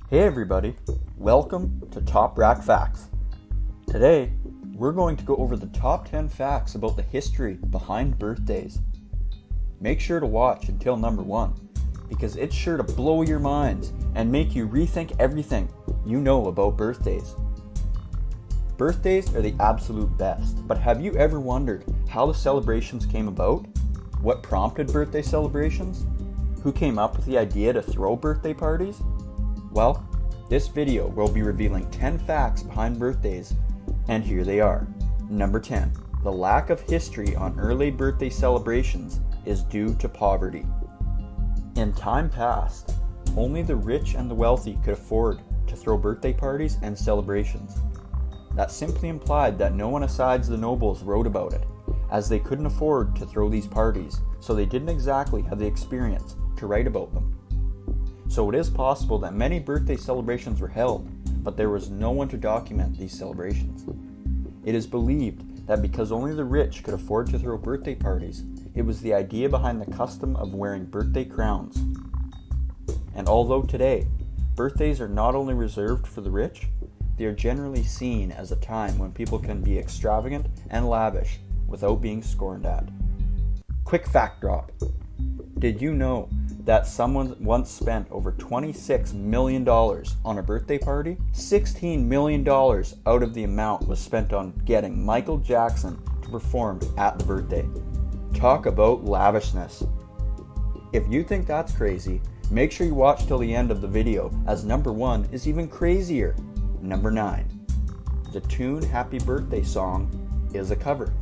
Hey everybody, welcome to Top Rack Facts. Today, we're going to go over the top 10 facts about the history behind birthdays. Make sure to watch until number 1, because it's sure to blow your minds and make you rethink everything you know about birthdays. Birthdays are the absolute best, but have you ever wondered how the celebrations came about? What prompted birthday celebrations? Who came up with the idea to throw birthday parties? Well, this video will be revealing 10 facts behind birthdays, and here they are. Number 10. The lack of history on early birthday celebrations is due to poverty. In time past, only the rich and the wealthy could afford to throw birthday parties and celebrations. That simply implied that no one aside the nobles wrote about it, as they couldn't afford to throw these parties, so they didn't exactly have the experience to write about them. So it is possible that many birthday celebrations were held, but there was no one to document these celebrations. It is believed that because only the rich could afford to throw birthday parties, it was the idea behind the custom of wearing birthday crowns. And although today, birthdays are not only reserved for the rich, they are generally seen as a time when people can be extravagant and lavish without being scorned at. Quick fact drop. Did you know that someone once spent over $26 million on a birthday party? $16 million out of the amount was spent on getting Michael Jackson to perform at the birthday. Talk about lavishness. If you think that's crazy, make sure you watch till the end of the video, as number 1 is even crazier. Number 9. The tune Happy Birthday song is a cover.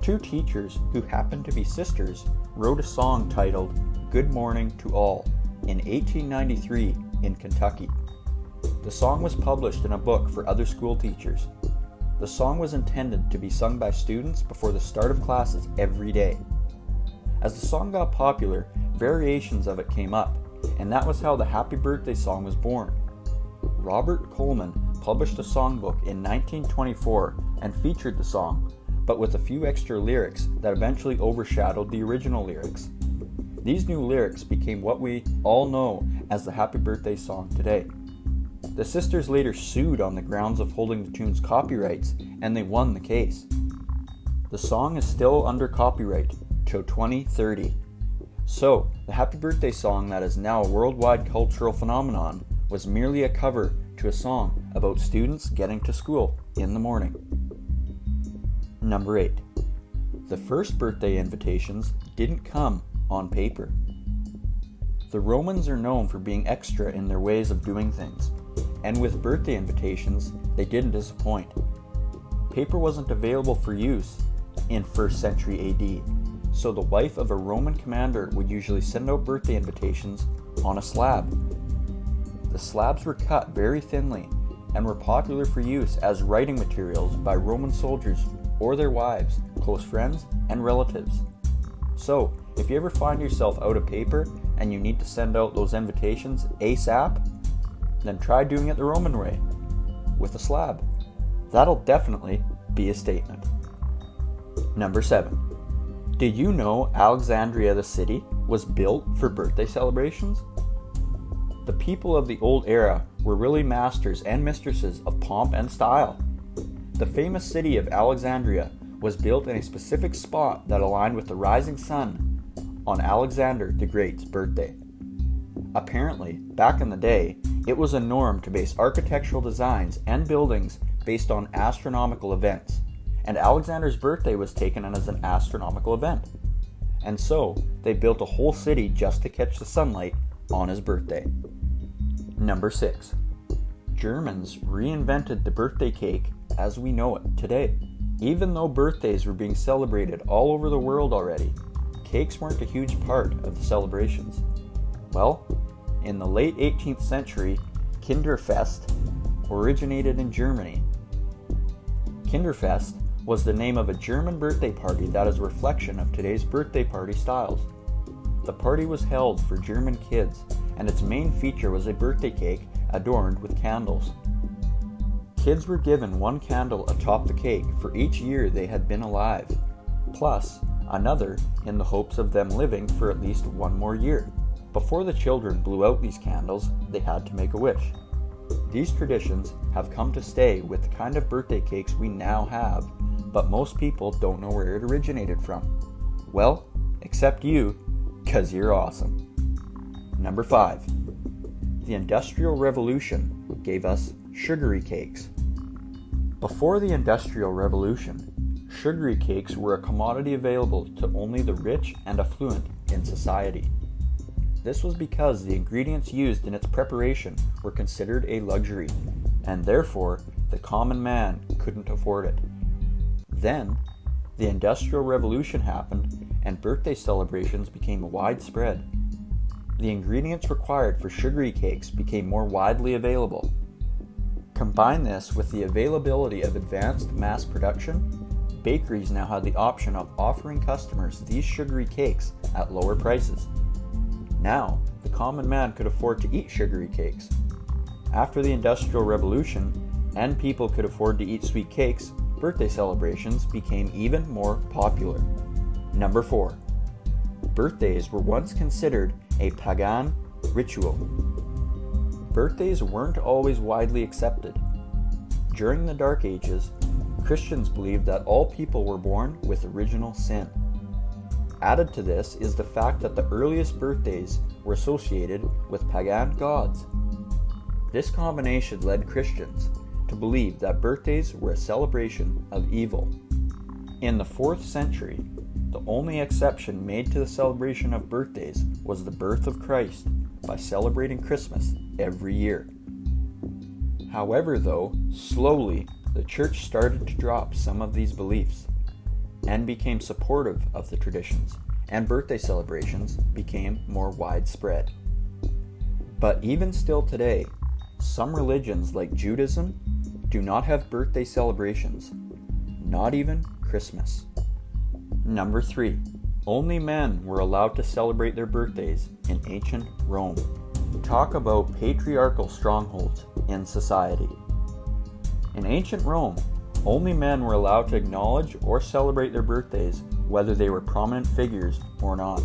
2 teachers who happened to be sisters wrote a song titled Good Morning to All in 1893 in Kentucky. The song was published in a book for other school teachers. The song was intended to be sung by students before the start of classes every day. As the song got popular, variations of it came up, and that was how the Happy Birthday song was born. Robert Coleman published a songbook in 1924 and featured the song, but with a few extra lyrics that eventually overshadowed the original lyrics. These new lyrics became what we all know as the Happy Birthday song today. The sisters later sued on the grounds of holding the tune's copyrights, and they won the case. The song is still under copyright till 2030. So, the Happy Birthday song that is now a worldwide cultural phenomenon was merely a cover to a song about students getting to school in the morning. Number 8. The first birthday invitations didn't come on paper. The Romans are known for being extra in their ways of doing things, and with birthday invitations, they didn't disappoint. Paper wasn't available for use in 1st century AD, so the wife of a Roman commander would usually send out birthday invitations on a slab. The slabs were cut very thinly and were popular for use as writing materials by Roman soldiers or their wives, close friends, and relatives. So, if you ever find yourself out of paper and you need to send out those invitations ASAP, then try doing it the Roman way, with a slab. That'll definitely be a statement. Number 7. Did you know Alexandria the city was built for birthday celebrations? The people of the old era were really masters and mistresses of pomp and style. The famous city of Alexandria was built in a specific spot that aligned with the rising sun on Alexander the Great's birthday. Apparently, back in the day, it was a norm to base architectural designs and buildings based on astronomical events, and Alexander's birthday was taken as an astronomical event. And so, they built a whole city just to catch the sunlight on his birthday. Number 6. Germans reinvented the birthday cake as we know it today. Even though birthdays were being celebrated all over the world already, cakes weren't a huge part of the celebrations. Well, in the late 18th century, Kinderfest originated in Germany. Kinderfest was the name of a German birthday party that is a reflection of today's birthday party styles. The party was held for German kids, and its main feature was a birthday cake adorned with candles. Kids were given 1 candle atop the cake for each year they had been alive, plus another in the hopes of them living for at least 1 more year. Before the children blew out these candles, they had to make a wish. These traditions have come to stay with the kind of birthday cakes we now have, but most people don't know where it originated from. Well, except you, 'cause you're awesome. Number 5. The Industrial Revolution gave us sugary cakes. Before the Industrial Revolution, sugary cakes were a commodity available to only the rich and affluent in society. This was because the ingredients used in its preparation were considered a luxury, and therefore the common man couldn't afford it. Then, the Industrial Revolution happened and birthday celebrations became widespread. The ingredients required for sugary cakes became more widely available. Combine this with the availability of advanced mass production, bakeries now had the option of offering customers these sugary cakes at lower prices. Now, the common man could afford to eat sugary cakes. After the Industrial Revolution, and people could afford to eat sweet cakes, birthday celebrations became even more popular. Number 4. Birthdays were once considered a pagan ritual. Birthdays weren't always widely accepted. During the Dark Ages, Christians believed that all people were born with original sin. Added to this is the fact that the earliest birthdays were associated with pagan gods. This combination led Christians to believe that birthdays were a celebration of evil. In the 4th century, the only exception made to the celebration of birthdays was the birth of Christ by celebrating Christmas every year. However, though, slowly the church started to drop some of these beliefs and became supportive of the traditions, and birthday celebrations became more widespread. But even still today, some religions like Judaism do not have birthday celebrations, not even Christmas. Number 3. Only men were allowed to celebrate their birthdays in ancient Rome. Talk about patriarchal strongholds in society. In ancient Rome, only men were allowed to acknowledge or celebrate their birthdays, whether they were prominent figures or not.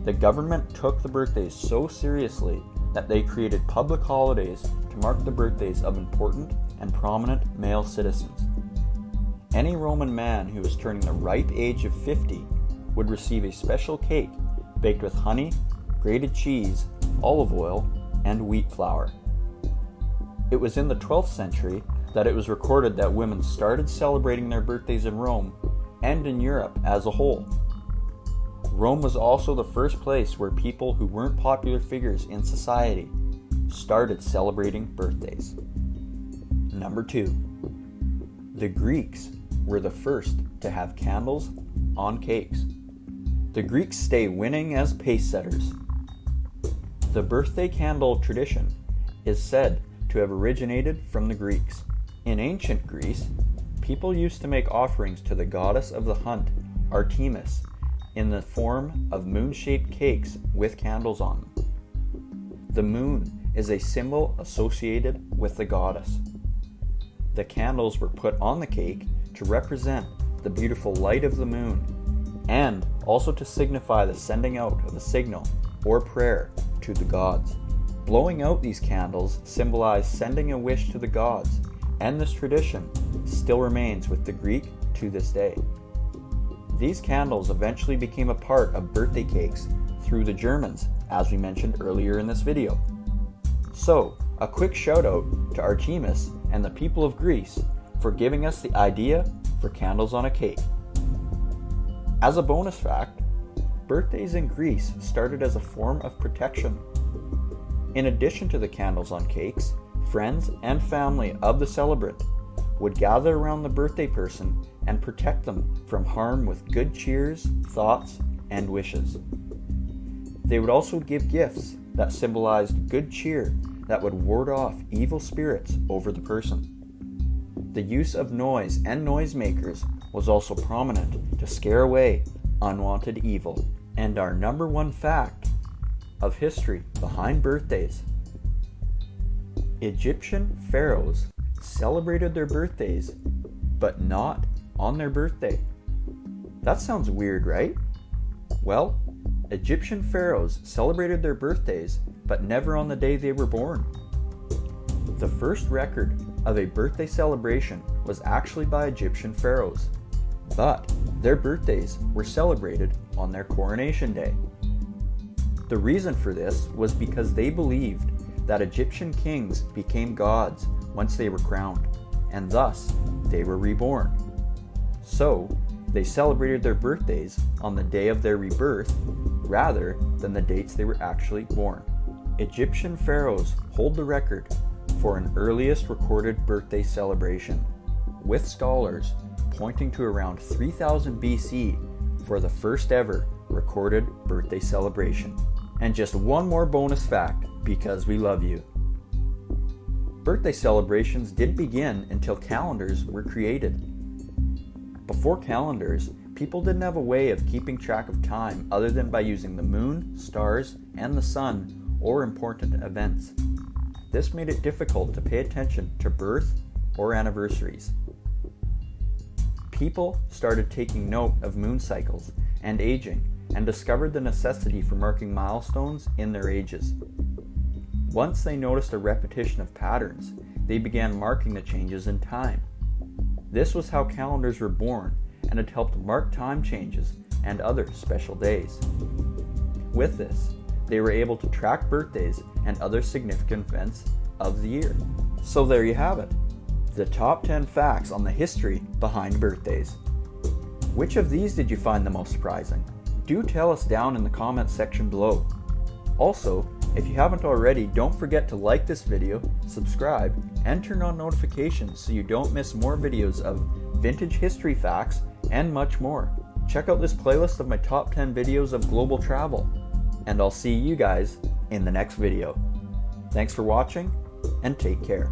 The government took the birthdays so seriously that they created public holidays to mark the birthdays of important and prominent male citizens. Any Roman man who was turning the ripe age of 50 would receive a special cake baked with honey, grated cheese, olive oil, and wheat flour. It was in the 12th century that it was recorded that women started celebrating their birthdays in Rome and in Europe as a whole. Rome was also the first place where people who weren't popular figures in society started celebrating birthdays. Number 2. The Greeks were the first to have candles on cakes. The Greeks stay winning as pace setters. The birthday candle tradition is said to have originated from the Greeks. In ancient Greece, people used to make offerings to the goddess of the hunt, Artemis, in the form of moon-shaped cakes with candles on them. The moon is a symbol associated with the goddess. The candles were put on the cake to represent the beautiful light of the moon, and also to signify the sending out of a signal or prayer to the gods. Blowing out these candles symbolized sending a wish to the gods, and this tradition still remains with the Greek to this day. These candles eventually became a part of birthday cakes through the Germans, as we mentioned earlier in this video. So, a quick shout out to Artemis and the people of Greece for giving us the idea for candles on a cake. As a bonus fact, birthdays in Greece started as a form of protection. In addition to the candles on cakes, friends and family of the celebrant would gather around the birthday person and protect them from harm with good cheers, thoughts, and wishes. They would also give gifts that symbolized good cheer that would ward off evil spirits over the person. The use of noise and noisemakers was also prominent to scare away unwanted evil. And our number 1 fact of history behind birthdays: Egyptian pharaohs celebrated their birthdays, but not on their birthday. That sounds weird, right? Well, Egyptian pharaohs celebrated their birthdays, but never on the day they were born. The first record of a birthday celebration was actually by Egyptian pharaohs, but their birthdays were celebrated on their coronation day. The reason for this was because they believed that Egyptian kings became gods once they were crowned, and thus they were reborn. So, they celebrated their birthdays on the day of their rebirth rather than the dates they were actually born. Egyptian pharaohs hold the record for an earliest recorded birthday celebration, with scholars pointing to around 3000 BC for the first ever recorded birthday celebration. And just one more bonus fact, because we love you. Birthday celebrations didn't begin until calendars were created. Before calendars, people didn't have a way of keeping track of time other than by using the moon, stars, and the sun, or important events. This made it difficult to pay attention to birth or anniversaries. People started taking note of moon cycles and aging, and discovered the necessity for marking milestones in their ages. Once they noticed a repetition of patterns, they began marking the changes in time. This was how calendars were born, and it helped mark time changes and other special days. With this, they were able to track birthdays and other significant events of the year. So there you have it, the top 10 facts on the history behind birthdays. Which of these did you find the most surprising? Do tell us down in the comments section below. Also, if you haven't already, don't forget to like this video, subscribe, and turn on notifications so you don't miss more videos of vintage history facts and much more. Check out this playlist of my top 10 videos of global travel, and I'll see you guys in the next video. Thanks for watching, and take care.